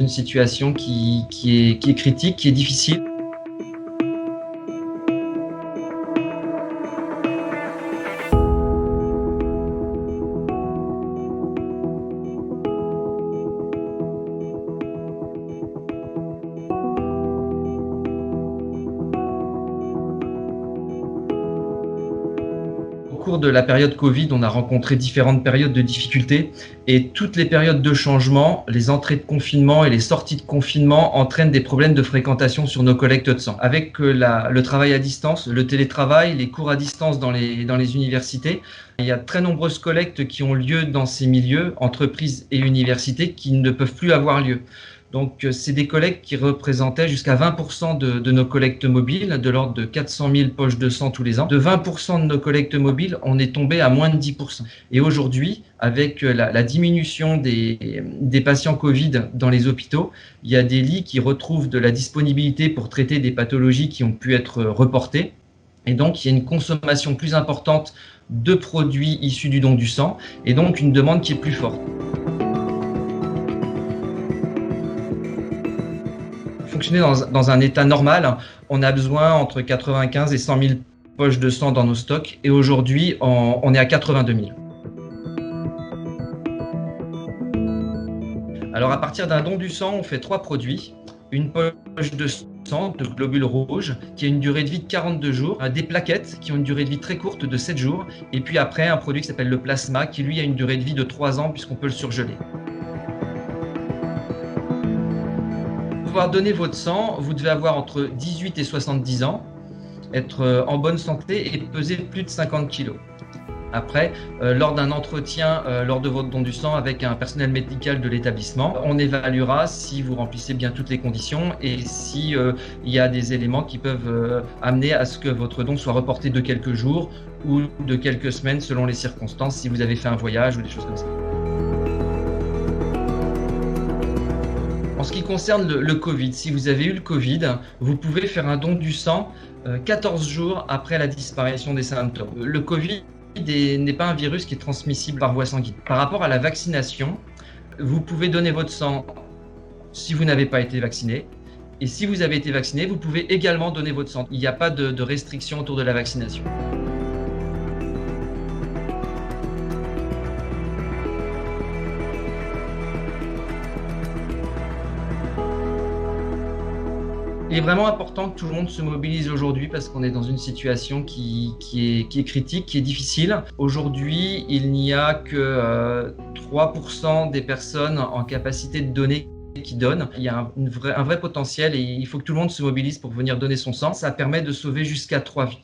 une situation qui est critique, qui est difficile. Au cours de la période Covid, on a rencontré différentes périodes de difficultés et toutes les périodes de changement, les entrées de confinement et les sorties de confinement entraînent des problèmes de fréquentation sur nos collectes de sang. Avec le travail à distance, le télétravail, les cours à distance dans les universités, il y a de très nombreuses collectes qui ont lieu dans ces milieux, entreprises et universités, qui ne peuvent plus avoir lieu. Donc, c'est des collectes qui représentaient jusqu'à 20% de nos collectes mobiles, de l'ordre de 400 000 poches de sang tous les ans. De 20% de nos collectes mobiles, on est tombé à moins de 10%. Et aujourd'hui, avec la diminution des patients Covid dans les hôpitaux, il y a des lits qui retrouvent de la disponibilité pour traiter des pathologies qui ont pu être reportées. Et donc, il y a une consommation plus importante de produits issus du don du sang et donc une demande qui est plus forte. Fonctionner dans un état normal, on a besoin entre 95 et 100 000 poches de sang dans nos stocks et aujourd'hui, on est à 82 000. Alors à partir d'un don du sang, on fait 3 produits. Une poche de sang de globules rouges qui a une durée de vie de 42 jours, des plaquettes qui ont une durée de vie très courte de 7 jours et puis après un produit qui s'appelle le plasma qui lui a une durée de vie de 3 ans puisqu'on peut le surgeler. Pour pouvoir donner votre sang, vous devez avoir entre 18 et 70 ans, être en bonne santé et peser plus de 50 kg. Après, lors d'un entretien, lors de votre don du sang avec un personnel médical de l'établissement, on évaluera si vous remplissez bien toutes les conditions et si il y a des éléments qui peuvent amener à ce que votre don soit reporté de quelques jours ou de quelques semaines selon les circonstances, si vous avez fait un voyage ou des choses comme ça. En ce qui concerne le Covid, si vous avez eu le Covid, vous pouvez faire un don du sang 14 jours après la disparition des symptômes. Le Covid n'est pas un virus qui est transmissible par voie sanguine. Par rapport à la vaccination, vous pouvez donner votre sang si vous n'avez pas été vacciné. Et si vous avez été vacciné, vous pouvez également donner votre sang. Il n'y a pas de restriction autour de la vaccination. Il est vraiment important que tout le monde se mobilise aujourd'hui parce qu'on est dans une situation qui est critique, qui est difficile. Aujourd'hui, il n'y a que 3% des personnes en capacité de donner qui donnent. Il y a un vrai potentiel et il faut que tout le monde se mobilise pour venir donner son sang. Ça permet de sauver jusqu'à 3 vies.